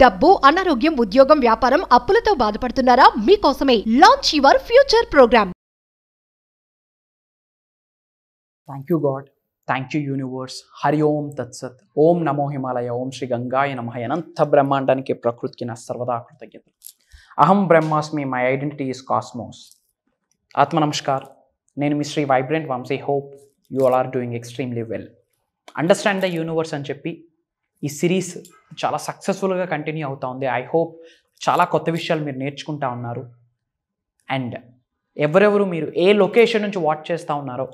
డబ్బు, అనారోగ్యం, ఉద్యోగం, వ్యాపారం, అప్పులతో బాధపడుతున్నారా? మీకోసమే launch your future programme. Thank you God, thank you universe. Hari ఓం తత్సత్. ఓం నమో హిమాలయ, ఓం శ్రీ గంగాయ నమః. అనంత బ్రహ్మాండానికి, ప్రకృతికి నా సర్వదా కృతజ్ఞతలు. అహం బ్రహ్మాస్మి, మై ఐడెంటిటీ ఈస్ కాస్మోస్. ఆత్మ నమస్కార్. నేను మీ Shri vibrant Vamshi. Hope you all are doing extremely well. Understand the universe అని చెప్పి ఈ సిరీస్ చాలా సక్సెస్ఫుల్గా కంటిన్యూ అవుతా ఉంది. ఐ హోప్ చాలా కొత్త విషయాలు మీరు నేర్చుకుంటా ఉన్నారు. అండ్ ఎవరెవరు మీరు ఏ లొకేషన్ నుంచి వాచ్ చేస్తూ ఉన్నారో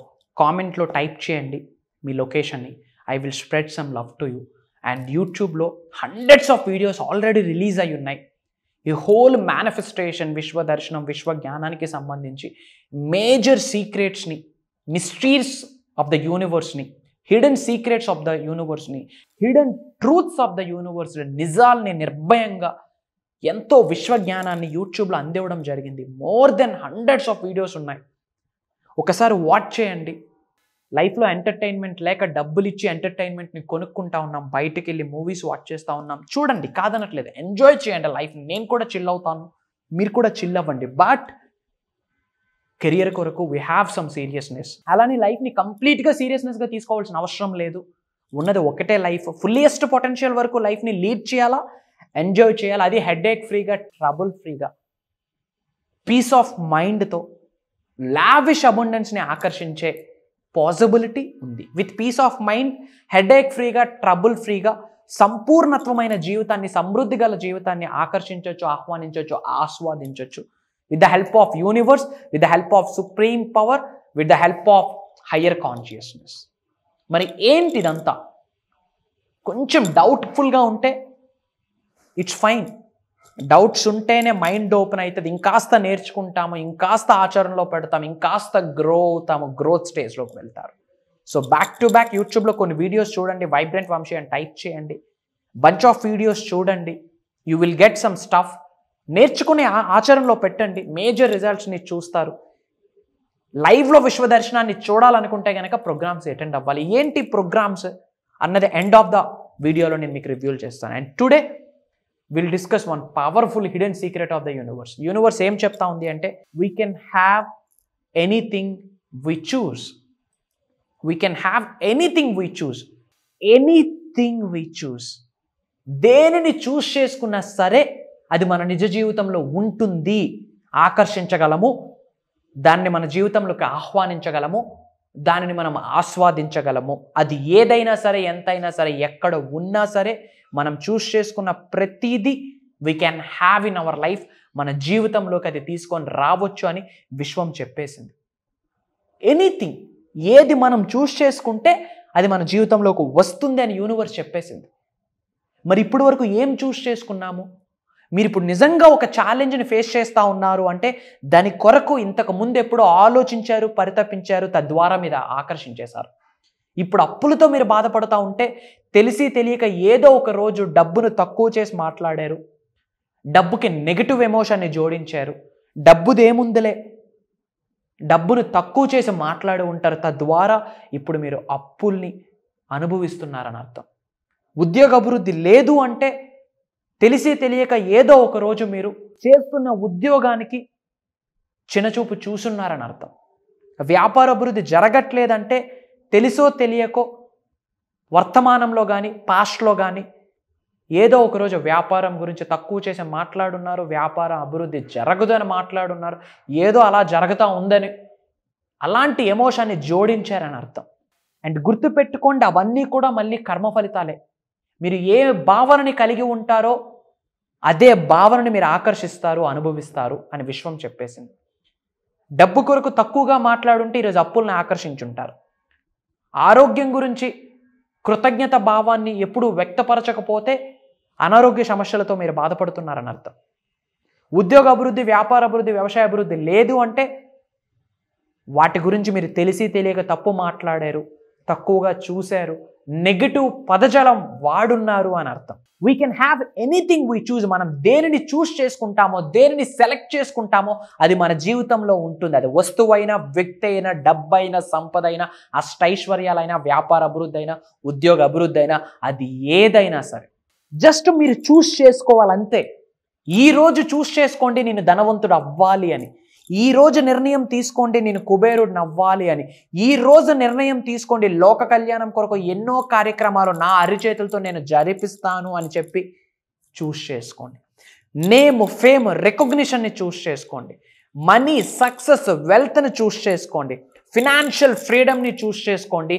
కామెంట్లో టైప్ చేయండి మీ లొకేషన్ని. I will spread some love to you. And యూట్యూబ్లో hundreds of videos already release అయ్యి ఉన్నాయి. ఈ హోల్ మేనిఫెస్టేషన్, విశ్వ దర్శనం, విశ్వ జ్ఞానానికి సంబంధించి మేజర్ సీక్రెట్స్ని, మిస్టరీస్ ఆఫ్ ద యూనివర్స్ని, హిడెన్ సీక్రెట్స్ ఆఫ్ ద యూనివర్స్ని, hidden truths of the universe, నిజాల్ని నిర్భయంగా ఎంతో విశ్వజ్ఞానాన్ని యూట్యూబ్లో అందివ్వడం జరిగింది. More then hundreds of videos ఉన్నాయి. ఒకసారి వాచ్ చేయండి. లైఫ్లో ఎంటర్టైన్మెంట్ లేక డబ్బులు ఇచ్చి ఎంటర్టైన్మెంట్ని కొనుక్కుంటా ఉన్నాం, బయటికి వెళ్ళి మూవీస్ వాచ్ చేస్తూ ఉన్నాం. చూడండి, కాదనట్లేదు, ఎంజాయ్ చేయండి లైఫ్ని. నేను కూడా చిల్ అవుతాను, మీరు కూడా చిల్ అవ్వండి. బట్ కెరియర్ కొరకు వీ హ్యావ్ సమ్ సీరియస్నెస్. అలానే లైఫ్ని కంప్లీట్గా సీరియస్నెస్గా తీసుకోవాల్సిన అవసరం లేదు. ఉన్నది ఒకటే లైఫ్. ఫుల్లియెస్ట్ పొటెన్షియల్ వరకు లైఫ్ని లీడ్ చేయాలా, ఎంజాయ్ చేయాలి. అది హెడేక్ ఫ్రీగా, ట్రబుల్ ఫ్రీగా, పీస్ ఆఫ్ మైండ్తో లావిష్ అబండెన్స్ని ఆకర్షించే పాసిబిలిటీ ఉంది. With peace of mind, headache ఫ్రీగా, ట్రబుల్ ఫ్రీగా సంపూర్ణత్వమైన జీవితాన్ని, సమృద్ధి గల జీవితాన్ని ఆకర్షించవచ్చు, ఆహ్వానించవచ్చు, ఆస్వాదించవచ్చు. With the help of universe, with the help of supreme power, with the help of higher consciousness. మరి ఏంటిదంతా? కొంచెం డౌట్ఫుల్గా ఉంటే ఇట్స్ ఫైన్. డౌట్స్ ఉంటేనే మైండ్ ఓపెన్ అవుతుంది. ఇంకాస్త నేర్చుకుంటాము, ఇంకాస్త ఆచరణలో పెడతాము, ఇంకాస్త గ్రో అవుతాము, గ్రోత్ స్టేజ్లోకి వెళ్తారు. సో బ్యాక్ టు బ్యాక్ యూట్యూబ్లో కొన్ని వీడియోస్ చూడండి, వైబ్రెంట్ వంశీ అని టైప్ చేయండి. బంచ్ ఆఫ్ వీడియోస్ చూడండి. You will get some stuff. నేర్చుకుని ఆచరణలో పెట్టండి, మేజర్ రిజల్ట్స్ని చూస్తారు. లైవ్లో విశ్వ దర్శనాన్ని చూడాలనుకుంటే కనుక ప్రోగ్రామ్స్ అటెండ్ అవ్వాలి. ఏంటి ప్రోగ్రామ్స్ అన్నది ఎండ్ ఆఫ్ ద వీడియోలో నేను మీకు రివ్యూలు చేస్తాను. And today will discuss one powerful hidden secret of the universe. Universe ఏం చెప్తా ఉంది అంటే, we can have anything we choose. We can have anything we choose. Anything we choose. దేనిని చూస్ చేసుకున్నా సరే అది మన నిజ జీవితంలో ఉంటుంది. ఆకర్షించగలము, దాన్ని మన జీవితంలోకి ఆహ్వానించగలము, దానిని మనం ఆస్వాదించగలము. అది ఏదైనా సరే, ఎంతైనా సరే, ఎక్కడ ఉన్నా సరే, మనం చూస్ చేసుకున్న ప్రతిదీ we can have in our life. మన జీవితంలోకి అది తీసుకొని రావచ్చు అని విశ్వం చెప్పేసింది. ఎనీథింగ్, ఏది మనం చూస్ చేసుకుంటే అది మన జీవితంలోకి వస్తుంది అని యూనివర్స్ చెప్పేసింది. మరి ఇప్పటి వరకు ఏం చూస్ చేసుకున్నాము? మీరు ఇప్పుడు నిజంగా ఒక ఛాలెంజ్ని ఫేస్ చేస్తూ ఉన్నారు అంటే దాని కొరకు ఇంతకు ముందు ఎప్పుడో ఆలోచించారు, పరితపించారు, తద్వారా మీరు ఆకర్షించేశారు. ఇప్పుడు అప్పులతో మీరు బాధపడుతూ ఉంటే తెలిసి తెలియక ఏదో ఒక రోజు డబ్బును తక్కువ చేసి మాట్లాడారు, డబ్బుకి నెగిటివ్ ఎమోషన్ని జోడించారు. డబ్బుదేముందిలే, డబ్బును తక్కువ చేసి మాట్లాడి ఉంటారు. తద్వారా ఇప్పుడు మీరు అప్పుల్ని అనుభవిస్తున్నారని అర్థం. ఉద్యోగ అభివృద్ధి లేదు అంటే తెలిసి తెలియక ఏదో ఒక రోజు మీరు చేస్తున్న ఉద్యోగానికి చిన్నచూపు చూసున్నారని అర్థం. వ్యాపార అభివృద్ధి జరగట్లేదంటే తెలుసో తెలియకో వర్తమానంలో కానీ పాస్ట్లో కానీ ఏదో ఒకరోజు వ్యాపారం గురించి తక్కువ చేసి మాట్లాడున్నారు, వ్యాపార అభివృద్ధి జరగదని మాట్లాడున్నారు, ఏదో అలా జరుగుతూ ఉందని అలాంటి ఎమోషన్ని జోడించారని అర్థం. అండ్ గుర్తుపెట్టుకోండి, అవన్నీ కూడా మళ్ళీ కర్మ ఫలితాలే. మీరు ఏ భావనని కలిగి ఉంటారో అదే భావనని మీరు ఆకర్షిస్తారు, అనుభవిస్తారు అని విశ్వం చెప్పేసింది. డబ్బు కొరకు తక్కువగా మాట్లాడుంటే ఈరోజు అప్పుల్ని ఆకర్షించుంటారు. ఆరోగ్యం గురించి కృతజ్ఞత భావాన్ని ఎప్పుడూ వ్యక్తపరచకపోతే అనారోగ్య సమస్యలతో మీరు బాధపడుతున్నారని అర్థం. ఉద్యోగ అభివృద్ధి, వ్యాపార అభివృద్ధి, వ్యవసాయ అభివృద్ధి లేదు అంటే వాటి గురించి మీరు తెలిసి తెలియక తప్పు మాట్లాడారు, తక్కువగా చూశారు, నెగటివ్ పదజాలం వాడున్నారు అని అర్థం. We can have anything we choose. మనం దేనిని చూస్ చేసుకుంటామో, దేనిని సెలెక్ట్ చేసుకుంటామో అది మన జీవితంలో ఉంటుంది. అది వస్తువైనా, వ్యక్తి అయినా, డబ్బైనా, సంపద అయినా, అష్టైశ్వర్యాలైనా, వ్యాపార అభివృద్ధి అయినా, ఉద్యోగ అభివృద్ధి అయినా, అది ఏదైనా సరే. జస్ట్ మీరు చూస్ చేసుకోవాలంతే. ఈరోజు చూస్ చేసుకోండి నేను ధనవంతుడు అవ్వాలి అని. ఈరోజు నిర్ణయం తీసుకోండి నేను కుబేరుడిని అవ్వాలి అని. ఈరోజు నిర్ణయం తీసుకోండి లోక కళ్యాణం కొరకు ఎన్నో కార్యక్రమాలు నా అరిచేతులతో నేను జరిపిస్తాను అని చెప్పి చూస్ చేసుకోండి. నేమ్, ఫేమ్, రికగ్నిషన్ని చూస్ చేసుకోండి. మనీ, సక్సెస్, వెల్త్ని చూస్ చేసుకోండి. ఫినాన్షియల్ ఫ్రీడమ్ని చూస్ చేసుకోండి.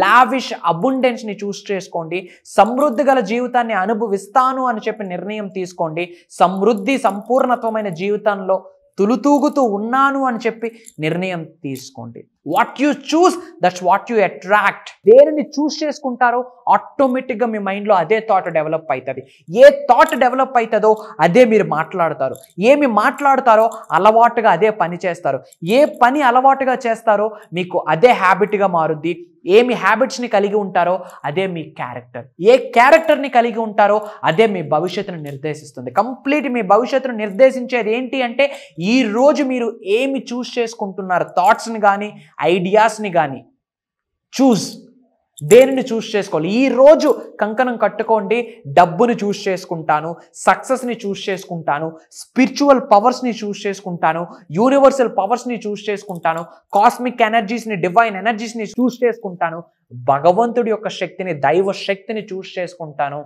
లావిష్ అబుండెన్స్ని చూస్ చేసుకోండి. సమృద్ధి గల జీవితాన్ని అనుభవిస్తాను అని చెప్పి నిర్ణయం తీసుకోండి. సమృద్ధి సంపూర్ణత్వమైన జీవితంలో తులుతూగుతూ ఉన్నాను అని చెప్పి నిర్ణయం తీసుకోండి. What you choose that's what you attract. దేనిని చూస్ చేసుకుంటారో ఆటోమేటిక్గా మీ మైండ్లో అదే థాట్ డెవలప్ అవుతుంది. ఏ థాట్ డెవలప్ అవుతుందో అదే మీరు మాట్లాడతారు. ఏమి మాట్లాడతారో అలవాటుగా అదే పని చేస్తారు. ఏ పని అలవాటుగా చేస్తారో మీకు అదే హ్యాబిట్గా మారుద్ది. ఏమి హ్యాబిట్స్ని కలిగి ఉంటారో అదే మీ క్యారెక్టర్. ఏ క్యారెక్టర్ని కలిగి ఉంటారో అదే మీ భవిష్యత్తును నిర్దేశిస్తుంది. కంప్లీట్ మీ భవిష్యత్తును నిర్దేశించేది ఏంటి అంటే ఈరోజు మీరు ఏమి చూస్ చేసుకుంటున్నారు. థాట్స్ని కానీ ఐడియాస్ని కానీ చూస్. దేనిని చూస్ చేసుకోవాలి. ఈరోజు కంకణం కట్టుకోండి, డబ్బుని చూస్ చేసుకుంటాను, సక్సెస్ని చూస్ చేసుకుంటాను, స్పిరిచువల్ పవర్స్ని చూస్ చేసుకుంటాను, యూనివర్సల్ పవర్స్ని చూస్ చేసుకుంటాను, కాస్మిక్ ఎనర్జీస్ని, డివైన్ ఎనర్జీస్ని చూస్ చేసుకుంటాను, భగవంతుడి యొక్క శక్తిని, దైవ శక్తిని చూస్ చేసుకుంటాను,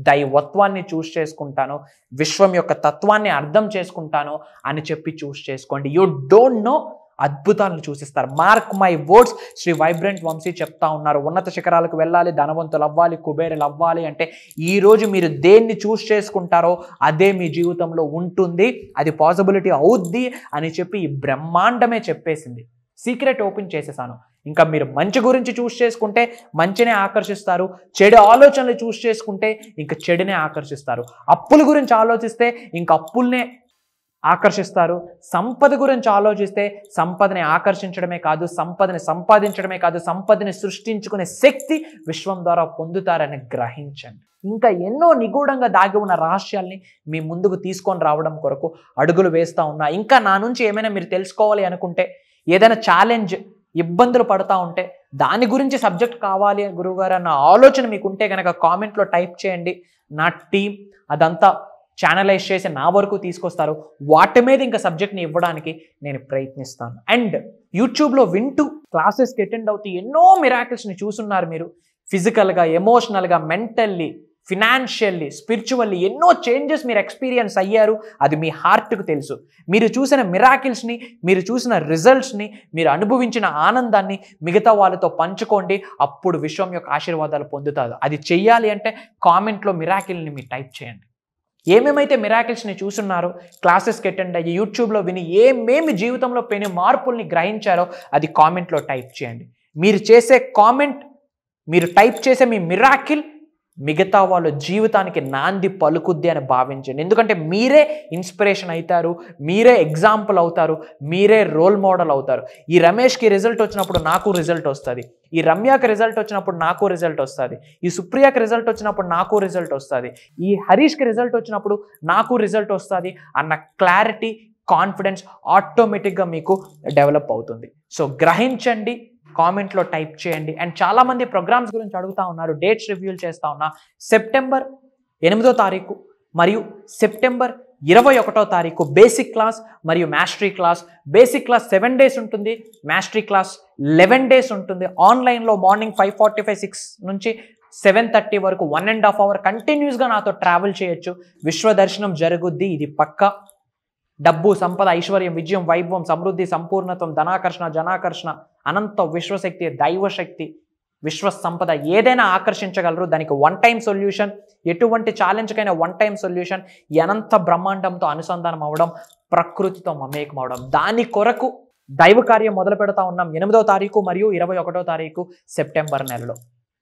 దైవత్వాన్ని చూస్ చేసుకుంటాను, విశ్వం యొక్క తత్వాన్ని అర్థం చేసుకుంటాను అని చెప్పి చూస్ చేసుకోండి. యూ డోంట్ నో, అద్భుతాలను చూసిస్తారు. Mark my words, Shri vibrant Vamshi చెప్తా ఉన్నారు. ఉన్నత శిఖరాలకు వెళ్ళాలి, ధనవంతులు అవ్వాలి, కుబేరులు అవ్వాలి అంటే ఈరోజు మీరు దేన్ని చూస్ చేసుకుంటారో అదే మీ జీవితంలో ఉంటుంది. అది పాసిబిలిటీ అవుద్ది అని చెప్పి ఈ బ్రహ్మాండమే చెప్పేసింది. సీక్రెట్ ఓపెన్ చేసేసాను. ఇంకా మీరు మంచి గురించి చూస్ చేసుకుంటే మంచినే ఆకర్షిస్తారు. చెడు ఆలోచనలు చూస్ చేసుకుంటే ఇంకా చెడునే ఆకర్షిస్తారు. అప్పుల గురించి ఆలోచిస్తే ఇంకా అప్పుల్నే ఆకర్షిస్తారు. సంపద గురించి ఆలోచిస్తే సంపదని ఆకర్షించడమే కాదు, సంపదని సంపాదించడమే కాదు, సంపదని సృష్టించుకునే శక్తి విశ్వం ద్వారా పొందుతారని గ్రహించండి. ఇంకా ఎన్నో నిగూఢంగా దాగి ఉన్న రహస్యాల్ని మీ ముందుకు తీసుకొని రావడం కొరకు అడుగులు వేస్తూ ఉన్నా. ఇంకా నా నుంచి ఏమైనా మీరు తెలుసుకోవాలి అనుకుంటే, ఏదైనా ఛాలెంజ్, ఇబ్బందులు పడుతూ ఉంటే, దాని గురించి సబ్జెక్ట్ కావాలి గురువుగారు అన్న ఆలోచన మీకు ఉంటే కనుక కామెంట్లో టైప్ చేయండి. నా టీం అదంతా ఛానలైజ్ చేసి నా వరకు తీసుకొస్తారు. వాటి మీద ఇంకా సబ్జెక్ట్ని ఇవ్వడానికి నేను ప్రయత్నిస్తాను. అండ్ యూట్యూబ్లో వింటూ క్లాసెస్కి అటెండ్ అవుతూ ఎన్నో మిరాకిల్స్ని చూస్తున్నారు మీరు. ఫిజికల్గా, ఎమోషనల్గా, మెంటల్లీ, ఫినాన్షియల్లీ, స్పిరిచువల్లీ ఎన్నో చేంజెస్ మీరు ఎక్స్పీరియన్స్ అయ్యారు. అది మీ హార్ట్కు తెలుసు. మీరు చూసిన మిరాకిల్స్ని, మీరు చూసిన రిజల్ట్స్ని, మీరు అనుభవించిన ఆనందాన్ని మిగతా వాళ్ళతో పంచుకోండి. అప్పుడు విశ్వం యొక్క ఆశీర్వాదాలు పొందుతారు. అది చెయ్యాలి అంటే కామెంట్లో మిరాకిల్ని మీరు టైప్ చేయండి. ఏమేమైతే మిరాకిల్స్ని చూస్తున్నారో, క్లాసెస్కి అటెండ్ అయ్యి యూట్యూబ్లో విని ఏమేమి జీవితంలో పెను మార్పుల్ని గ్రహించారో అది కామెంట్లో టైప్ చేయండి. మీరు చేసే కామెంట్, మీరు టైప్ చేసే మీ మిరాకిల్ మిగతా వాళ్ళ జీవితానికి నాంది పలుకుద్ది అని భావించండి. ఎందుకంటే మీరే ఇన్స్పిరేషన్ అవుతారు, మీరే ఎగ్జాంపుల్ అవుతారు, మీరే రోల్ మోడల్ అవుతారు. ఈ రమేష్కి రిజల్ట్ వచ్చినప్పుడు నాకు రిజల్ట్ వస్తుంది, ఈ రమ్యకి రిజల్ట్ వచ్చినప్పుడు నాకు రిజల్ట్ వస్తుంది, ఈ సుప్రియకి రిజల్ట్ వచ్చినప్పుడు నాకు రిజల్ట్ వస్తుంది, ఈ హరీష్కి రిజల్ట్ వచ్చినప్పుడు నాకు రిజల్ట్ వస్తుంది అన్న క్లారిటీ, కాన్ఫిడెన్స్ ఆటోమేటిక్గా మీకు డెవలప్ అవుతుంది. సో గ్రహించండి, కామెంట్లో టైప్ చేయండి. అండ్ చాలామంది ప్రోగ్రామ్స్ గురించి అడుగుతూ ఉన్నారు, డేట్స్ రివ్యూలు చేస్తూ ఉన్నా. సెప్టెంబర్ 8వ తారీఖు మరియు సెప్టెంబర్ 21వ తారీఖు బేసిక్ క్లాస్ మరియు mastery class. Basic class 7 days ఉంటుంది, మాస్టరీ క్లాస్ 11 days ఉంటుంది. ఆన్లైన్లో మార్నింగ్ 5:45-6 నుంచి 7:30 వరకు 1.5 hour కంటిన్యూస్గా నాతో ట్రావెల్ చేయొచ్చు. విశ్వ దర్శనం జరుగుద్ది, ఇది పక్కా. డబ్బు, సంపద, ఐశ్వర్యం, విజయం, వైభవం, సమృద్ధి, సంపూర్ణత్వం, ధనాకర్షణ, జనాకర్షణ, అనంత విశ్వశక్తి, దైవశక్తి, విశ్వ సంపద ఏదైనా ఆకర్షించగలరు. దానికి 1 time సొల్యూషన్. ఎటువంటి ఛాలెంజ్కైనా 1 time సొల్యూషన్. అనంత బ్రహ్మాండంతో అనుసంధానం అవ్వడం, ప్రకృతితో మమేకం అవడం. దాని కొరకు దైవ కార్యం మొదలు పెడతా ఉన్నాం 8వ తారీఖు మరియు 21వ తారీఖు సెప్టెంబర్ నెలలో.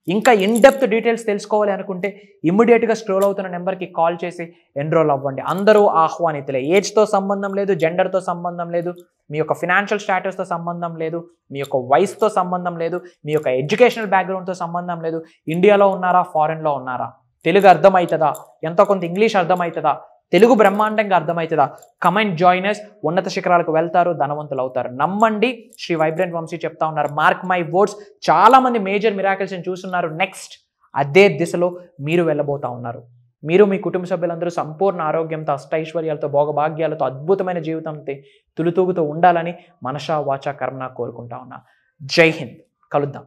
ఇంకా ఇన్డెప్త్ డీటెయిల్స్ తెలుసుకోవాలి అనుకుంటే ఇమ్మీడియట్గా స్క్రోల్ అవుతున్న నెంబర్కి కాల్ చేసి ఎన్రోల్ అవ్వండి. అందరూ ఆహ్వానితులే. ఏజ్తో సంబంధం లేదు, జెండర్తో సంబంధం లేదు, మీ యొక్క ఫినాన్షియల్ స్టాటస్తో సంబంధం లేదు, మీ యొక్క వయసుతో సంబంధం లేదు, మీ యొక్క ఎడ్యుకేషనల్ బ్యాక్గ్రౌండ్తో సంబంధం లేదు. ఇండియాలో ఉన్నారా, ఫారెన్లో ఉన్నారా, తెలుగు అర్థమవుతుందా, ఎంతో కొంత ఇంగ్లీష్ అర్థమవుతుందా, తెలుగు బ్రహ్మాండంగా అర్థమవుతుందా, కమెంట్ జాయినర్స్ ఉన్నత శిఖరాలకు వెళ్తారు, ధనవంతులు అవుతారు. నమ్మండి, శ్రీ వైబ్రెంట్ వంశీ చెప్తా ఉన్నారు. Mark my words. చాలా మంది మేజర్ మిరాకిల్స్ని చూస్తున్నారు. నెక్స్ట్ అదే దిశలో మీరు వెళ్ళబోతా ఉన్నారు. మీరు మీ కుటుంబ సభ్యులందరూ సంపూర్ణ ఆరోగ్యంతో అష్టైశ్వర్యాలతో భోగభాగ్యాలతో అద్భుతమైన జీవితంతో తులుతూగుతూ ఉండాలని మనసా వాచా కర్మన కోరుకుంటా ఉన్నా. జై హింద్. కలుద్దాం.